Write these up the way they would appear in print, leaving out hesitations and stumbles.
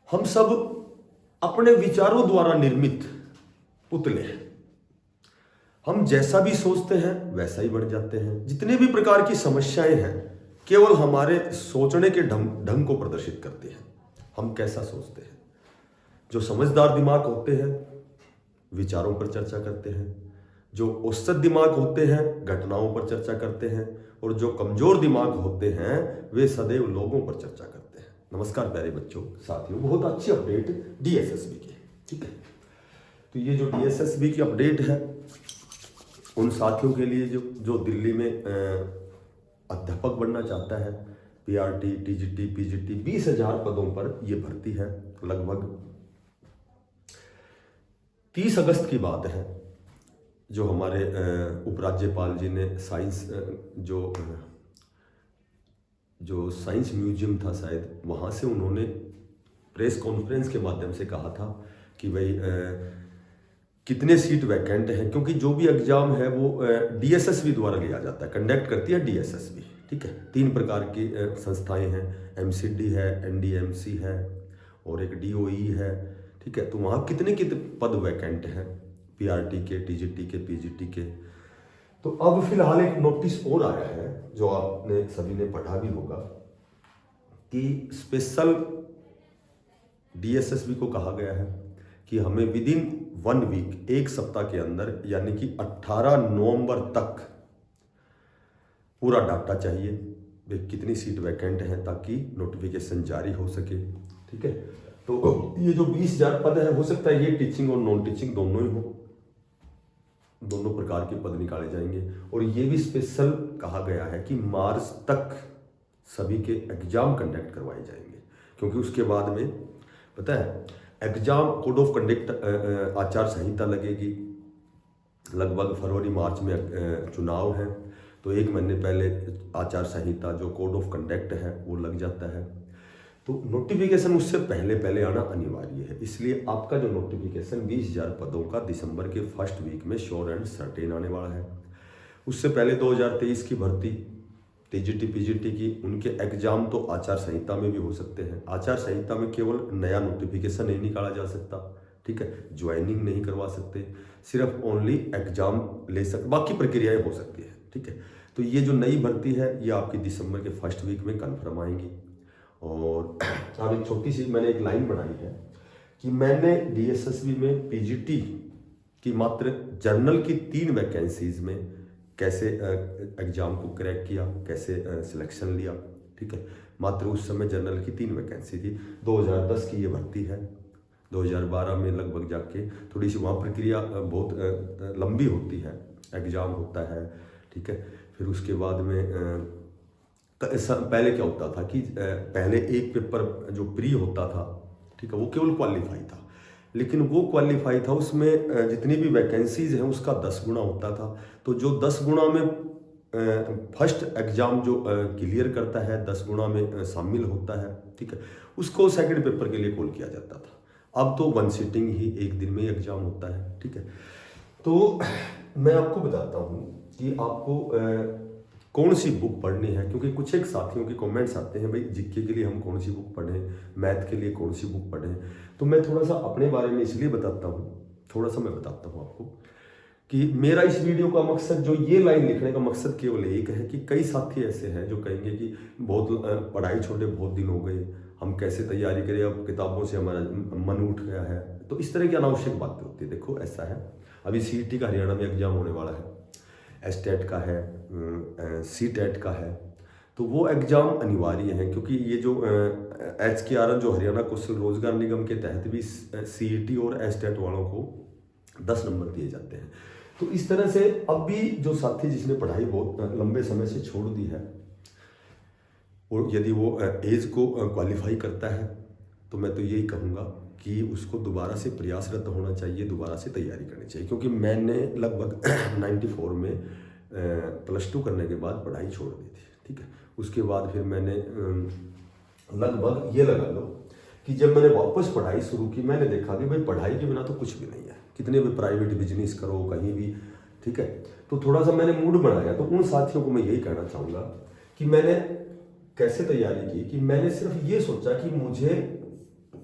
हम सब अपने विचारों द्वारा निर्मित पुतले हैं। हम जैसा भी सोचते हैं वैसा ही बन जाते हैं। जितने भी प्रकार की समस्याएं हैं केवल हमारे सोचने के ढंग को प्रदर्शित करते हैं। हम कैसा सोचते हैं। जो समझदार दिमाग होते हैं विचारों पर चर्चा करते हैं, जो औसत दिमाग होते हैं घटनाओं पर चर्चा करते हैं, और जो कमजोर दिमाग होते हैं वे सदैव लोगों पर चर्चा करते हैं। नमस्कार प्यारे बच्चों, साथियों, बहुत अच्छी अपडेट डीएसएसबी की, ठीक है। तो ये जो डीएसएसबी की अपडेट है उन साथियों के लिए जो दिल्ली में अध्यापक बनना चाहता है, पीआरटी, टीजीटी, पीजीटी, 20,000 पदों पर यह भर्ती है। लगभग 30 अगस्त की बात है, जो हमारे उपराज्यपाल जी ने जो साइंस म्यूजियम था शायद, वहाँ से उन्होंने प्रेस कॉन्फ्रेंस के माध्यम से कहा था कि भाई कितने सीट वैकेंट हैं, क्योंकि जो भी एग्जाम है वो डीएसएसबी द्वारा लिया जाता है, कंडक्ट करती है डीएसएसबी, ठीक है। 3 प्रकार की संस्थाएं हैं, एमसीडी है, एनडीएमसी है और एक डीओई है, ठीक है। तो वहाँ कितने पद वैकेंट हैं पीआरटी के, टीजीटी के, पीजीटी के। तो अब फिलहाल एक नोटिस और आया है जो आपने सभी ने पढ़ा भी होगा कि स्पेशल डीएसएसबी को कहा गया है कि हमें विद इन 1 वीक, 1 सप्ताह के अंदर, यानी कि 18 नवंबर तक पूरा डाटा चाहिए वे कितनी सीट वैकेंट हैं, ताकि नोटिफिकेशन जारी हो सके, ठीक है। तो ये जो 20,000 पद है, हो सकता है ये टीचिंग और नॉन टीचिंग दोनों ही हो, दोनों प्रकार के पद निकाले जाएंगे। और ये भी स्पेशल कहा गया है कि मार्च तक सभी के एग्जाम कंडक्ट करवाए जाएंगे, क्योंकि उसके बाद में पता है एग्जाम कोड ऑफ कंडक्ट आचार संहिता लगेगी। लगभग फरवरी मार्च में चुनाव है, तो 1 महीने पहले आचार संहिता जो कोड ऑफ कंडक्ट है वो लग जाता है। तो नोटिफिकेशन उससे पहले आना अनिवार्य है। इसलिए आपका जो नोटिफिकेशन 20,000 पदों का दिसंबर के फर्स्ट वीक में श्योर एंड सर्टेन आने वाला है। उससे पहले 2023 की भर्ती टीजीटी, पीजीटी की, उनके एग्जाम तो आचार संहिता में भी हो सकते हैं। आचार संहिता में केवल नया नोटिफिकेशन नहीं निकाला जा सकता, ठीक है, ज्वाइनिंग नहीं करवा सकते, सिर्फ ओनली एग्जाम ले सकते, बाकी प्रक्रियाएं हो सकती है, ठीक है। तो ये जो नई भर्ती है ये आपकी दिसंबर के फर्स्ट वीक में कन्फर्म आएंगी। और अब एक छोटी सी मैंने एक लाइन बनाई है कि मैंने डीएसएसबी में पीजीटी की मात्र जर्नल की 3 वैकेंसीज में कैसे एग्जाम को क्रैक किया, कैसे सिलेक्शन लिया, ठीक है। मात्र उस समय जर्नल की 3 वैकेंसी थी। 2010 की ये भर्ती है। 2012 में लगभग जाके थोड़ी सी वहाँ प्रक्रिया बहुत लंबी होती है, एग्जाम होता है, ठीक है। फिर उसके बाद में पहले क्या होता था कि पहले एक पेपर जो प्री होता था, ठीक है, वो केवल क्वालिफाई था, लेकिन वो क्वालिफाई था उसमें जितनी भी वैकेंसीज हैं उसका 10 गुना होता था। तो जो 10 गुना में फर्स्ट एग्जाम जो क्लियर करता है 10 गुना में शामिल होता है, ठीक है, उसको सेकंड पेपर के लिए कॉल किया जाता था। अब तो 1 सीटिंग ही, एक दिन में ही एग्जाम होता है, ठीक है। तो मैं आपको बताता हूँ कि आपको कौन सी बुक पढ़नी है, क्योंकि कुछ एक साथियों के कमेंट्स आते हैं भाई जीके के लिए हम कौन सी बुक पढ़ें, मैथ के लिए कौन सी बुक पढ़ें। तो मैं थोड़ा सा अपने बारे में इसलिए बताता हूँ, मैं बताता हूँ आपको कि मेरा इस वीडियो का मकसद, जो ये लाइन लिखने का मकसद केवल एक है कि कई साथी ऐसे हैं जो कहेंगे कि बहुत पढ़ाई छोड़े बहुत दिन हो गए, हम कैसे तैयारी करें, अब किताबों से हमारा मन उठ गया है। तो इस तरह की अनावश्यक बातें होती है। देखो ऐसा है, अभी सीईटी का हरियाणा में एग्जाम होने वाला है, एसटेट का है, सीटेट का है, तो वो एग्जाम अनिवार्य है, क्योंकि ये जो HKRN जो हरियाणा कौशल रोजगार निगम के तहत भी सीईटी और एसटेट वालों को 10 नंबर दिए जाते हैं। तो इस तरह से अब भी जो साथी जिसने पढ़ाई बहुत लंबे समय से छोड़ दी है, और यदि वो एज को क्वालिफाई करता है, तो मैं तो यही कहूँगा कि उसको दोबारा से प्रयासरत होना चाहिए, दोबारा से तैयारी करनी चाहिए। क्योंकि मैंने लगभग 94 में +2 करने के बाद पढ़ाई छोड़ दी थी, ठीक है। उसके बाद फिर मैंने लगभग ये लगा लो कि जब मैंने वापस पढ़ाई शुरू की, मैंने देखा कि भाई पढ़ाई के बिना तो कुछ भी नहीं है, कितने भी प्राइवेट बिजनेस करो कहीं भी, ठीक है। तो थोड़ा सा मैंने मूड बनाया। तो उन साथियों को मैं यही कहना चाहूँगा कि मैंने कैसे तैयारी की कि मैंने सिर्फ ये सोचा कि मुझे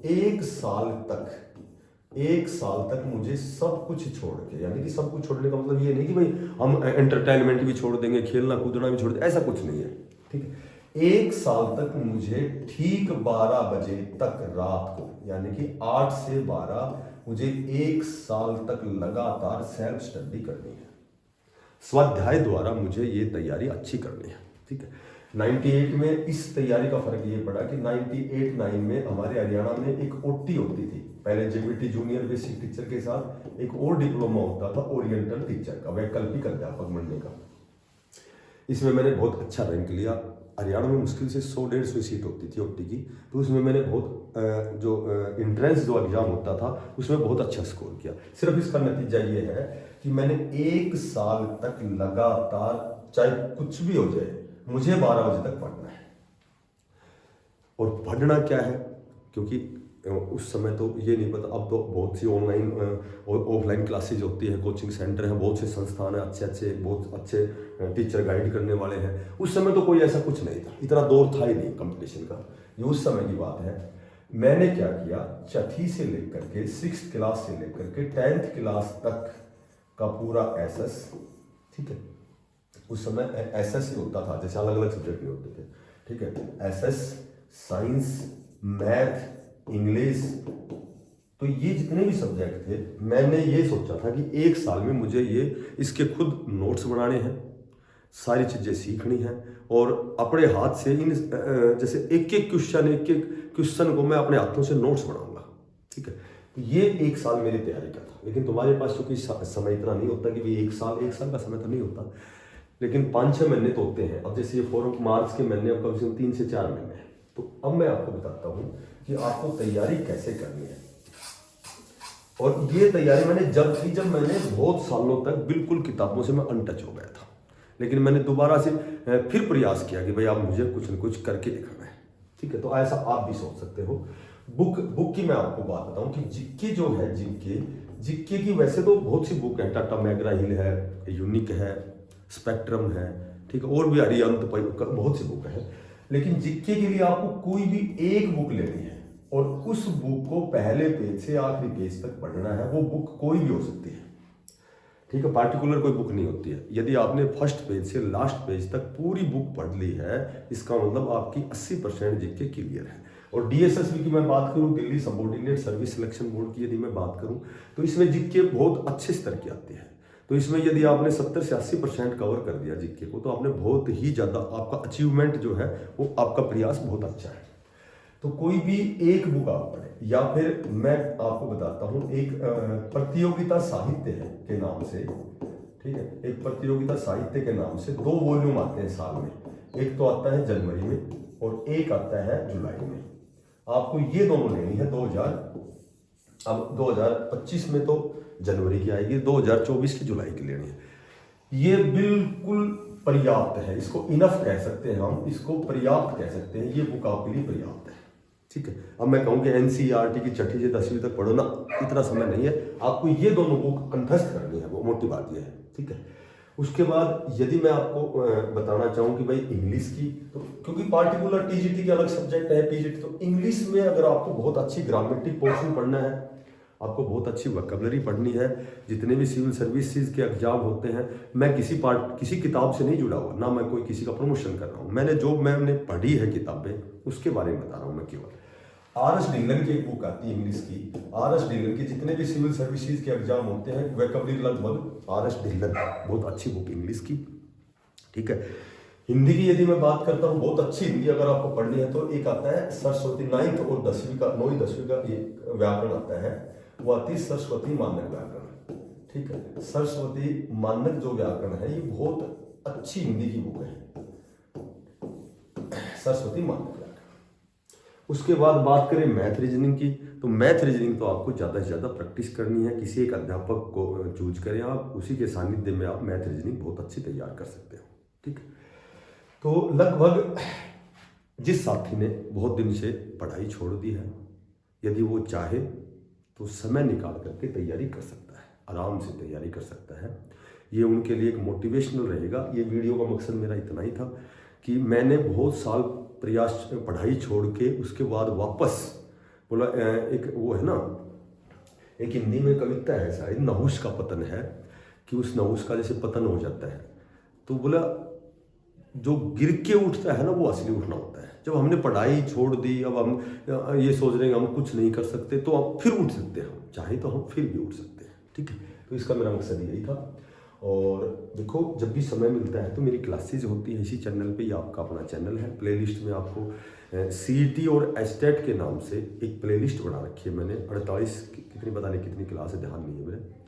1 साल तक, 1 साल तक मुझे सब कुछ छोड़ के, यानी कि सब कुछ छोड़ने का मतलब ये नहीं कि भाई हम एंटरटेनमेंट भी छोड़ देंगे, खेलना कूदना भी छोड़ देंगे, ऐसा कुछ नहीं है, ठीक है। 1 साल तक मुझे ठीक 12 बजे तक रात को, यानी कि 8 से 12 मुझे 1 साल तक लगातार सेल्फ स्टडी करनी है। स्वाध्याय द्वारा मुझे ये तैयारी अच्छी करनी है, ठीक है। 98 में इस तैयारी का फर्क ये पड़ा कि 98-9 में हमारे हरियाणा में एक ओटी होती थी, पहले जेबीटी जूनियर बेसिक टीचर के साथ एक और डिप्लोमा होता था ओरिएंटल टीचर का, वैकल्पिक अध्यापक बनने का। इसमें मैंने बहुत अच्छा रैंक लिया। हरियाणा में मुश्किल से 100-150 सीट होती थी ओटी की, तो उसमें मैंने बहुत जो एंट्रेंस जो एग्जाम होता था उसमें बहुत अच्छा स्कोर किया। सिर्फ इसका नतीजा ये है कि मैंने 1 साल तक लगातार, चाहे कुछ भी हो जाए, मुझे 12 बजे तक पढ़ना है। और पढ़ना क्या है, क्योंकि उस समय तो ये नहीं पता, अब तो बहुत सी ऑनलाइन और ऑफलाइन क्लासेज होती है, कोचिंग सेंटर हैं, बहुत से संस्थान हैं, अच्छे बहुत अच्छे टीचर गाइड करने वाले हैं। उस समय तो कोई ऐसा कुछ नहीं था, इतना दौर था ही नहीं कंपटीशन का, ये उस समय की बात है। मैंने क्या किया, चौथी से लेकर के 6th क्लास से लेकर के 10th क्लास तक का पूरा एसएस, ठीक है, उस समय एसएस ही होता था, जैसे अलग अलग सब्जेक्ट नहीं होते थे, ठीक है। एसएस, साइंस, मैथ, इंग्लिश, तो ये जितने भी सब्जेक्ट थे, मैंने ये सोचा था कि 1 साल में मुझे ये इसके खुद नोट्स बनाने हैं, सारी चीज़ें सीखनी हैं, और अपने हाथ से इन जैसे एक एक क्वेश्चन को मैं अपने हाथों से नोट्स बनाऊंगा, ठीक है। तो ये 1 साल मेरी तैयारी का था। लेकिन तुम्हारे पास चूंकि समय इतना नहीं होता कि 1 साल का समय तो नहीं होता, लेकिन 5-6 महीने तो होते हैं। अब जैसे ये 4 मार्च के महीने, अब कम से कम 3 से 4 महीने हैं। तो अब मैं आपको बताता हूँ कि आपको तैयारी कैसे करनी है। और ये तैयारी मैंने जब मैंने बहुत सालों तक बिल्कुल किताबों से मैं अनटच हो गया था, लेकिन मैंने दोबारा से फिर प्रयास किया कि भाई अब मुझे कुछ न कुछ करके दिखाना है, ठीक है। तो ऐसा आप भी सोच सकते हो। बुक की मैं आपको बात बताऊं कि जीके जो है, जीके की वैसे तो बहुत सी बुक है, टाटा मैकग्रा हिल है, यूनिक है, स्पेक्ट्रम है, ठीक है, और भी अरिहंत बहुत सी बुक है। लेकिन जीके के लिए आपको कोई भी एक बुक लेनी है और उस बुक को पहले पेज से आखिरी पेज तक पढ़ना है। वो बुक कोई भी हो सकती है, ठीक है, पार्टिकुलर कोई बुक नहीं होती है। यदि आपने फर्स्ट पेज से लास्ट पेज तक पूरी बुक पढ़ ली है, इसका मतलब आपकी 80% जीके क्लियर है। और डीएसएसबी की मैं बात करूं, Delhi subordinate service selection board की यदि मैं बात करूं, तो इसमें जीके बहुत अच्छे स्तर की आती है। तो इसमें यदि आपने 70 से 80% कवर कर दिया जीके को, तो आपने बहुत ही ज़्यादा, आपका अचीवमेंट जो है वो, आपका प्रयास बहुत अच्छा है। तो कोई भी एक बुक आप पढ़े, या फिर मैं आपको बताता हूँ, एक प्रतियोगिता साहित्य है के नाम से, ठीक है, एक प्रतियोगिता साहित्य के नाम से 2 वॉल्यूम आते हैं साल में। एक तो आता है जनवरी में और एक आता है जुलाई में। आपको ये दोनों लेनी है। 2025 में तो जनवरी की आएगी, 2024 की जुलाई की लेनी है। ये बिल्कुल पर्याप्त है, इसको इनफ कह सकते हैं हम, इसको पर्याप्त कह सकते हैं। ये बुक आपके लिए पर्याप्त है, ठीक है। अब मैं कहूँ कि एनसीईआरटी की 6ठी से 10वीं तक पढ़ो ना, इतना समय नहीं है। आपको ये दोनों बुक कंठस्थ करनी है, वो मोटी बात ये है, ठीक है। उसके बाद यदि मैं आपको बताना चाहूँ कि भाई इंग्लिश की, तो क्योंकि पार्टिकुलर टीजीटी के अलग सब्जेक्ट है, पीजीटी, तो इंग्लिश में अगर आपको बहुत अच्छी ग्रामेटिक पोर्शन पढ़ना है, आपको बहुत अच्छी वोकैबुलरी पढ़नी है, जितने भी सिविल सर्विसेज के एग्जाम होते हैं, मैं किसी किताब से नहीं जुड़ा हुआ, ना मैं कोई किसी का प्रमोशन कर रहा हूँ। मैंने पढ़ी है किताबें, उसके बारे में बता रहा हूँ मैं केवल। आर.एस. डिलन की एक बुक आती है इंग्लिश की। आर.एस. डिलन की जितने भी सिविल सर्विसेज के एग्जाम होते हैं, वोकैबुलरी लगभग आर.एस. डिलन, बहुत अच्छी बुक इंग्लिश की, ठीक है। हिंदी की यदि मैं बात करता हूँ, बहुत अच्छी हिंदी अगर आपको पढ़नी है, तो एक आता है सरस्वती 9th और 10वीं का, 9वीं 10वीं का एक व्याकरण आता है, वो आती है सरस्वती मानक व्याकरण, ठीक है। सरस्वती मानक जो व्याकरण है, ये बहुत अच्छी हिंदी की बुक है, सरस्वती मानक व्याकरण। उसके बाद बात करें मैथ रीजनिंग की, तो मैथ रीजनिंग तो आपको ज़्यादा से ज़्यादा प्रैक्टिस करनी है। किसी एक अध्यापक को चूज करें आप, उसी के सानिध्य में आप मैथ रीजनिंग बहुत अच्छी तैयार कर सकते हो, ठीक है। तो लगभग जिस साथी ने बहुत दिन से पढ़ाई छोड़ दी है, यदि वो चाहे तो समय निकाल करके तैयारी कर सकता है, आराम से तैयारी कर सकता है। ये उनके लिए एक मोटिवेशनल रहेगा। ये वीडियो का मकसद मेरा इतना ही था कि मैंने बहुत साल प्रयास, पढ़ाई छोड़ के उसके बाद वापस बोला एक वो है ना, एक हिंदी में कविता है शायद, नहुष का पतन है, कि उस नहुष का जैसे पतन हो जाता है, तो बोला जो गिर के उठता है ना वो असली उठना होता है। जब हमने पढ़ाई छोड़ दी, अब हम ये सोच रहे हैं हम कुछ नहीं कर सकते, तो अब फिर उठ सकते हैं, हम चाहे तो हम फिर भी उठ सकते हैं। ठीक है, तो इसका मेरा मकसद यही था। और देखो जब भी समय मिलता है तो मेरी क्लासेज होती है इसी चैनल पे, ये आपका अपना चैनल है। प्लेलिस्ट में आपको CET और एस्टेट के नाम से एक प्लेलिस्ट बना रखी है मैंने, 48 कितनी पता नहीं कितनी क्लास है, ध्यान नहीं है मेरे।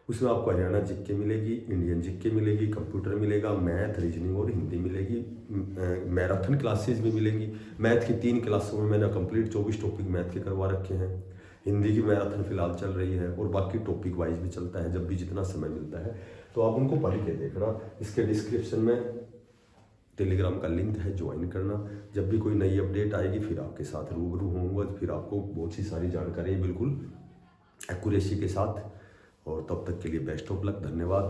उसमें आपको हरियाणा जीके मिलेगी, इंडियन जीके मिलेगी, कंप्यूटर मिलेगा, मैथ, रीजनिंग और हिंदी मिलेगी, मैराथन क्लासेज भी मिलेंगी। मैथ की 3 क्लासों में मैंने कंप्लीट 24 टॉपिक मैथ के करवा रखे हैं। हिंदी की मैराथन फिलहाल चल रही है, और बाकी टॉपिक वाइज भी चलता है जब भी जितना समय मिलता है, तो आप उनको पढ़ के देखना। इसके डिस्क्रिप्शन में टेलीग्राम का लिंक है, ज्वाइन करना। जब भी कोई नई अपडेट आएगी फिर आपके साथ रूबरू होऊंगा, फिर आपको बहुत सी सारी जानकारी बिल्कुल एक्यूरेसी के साथ। और तब तक के लिए बेस्ट ऑफ लक, धन्यवाद।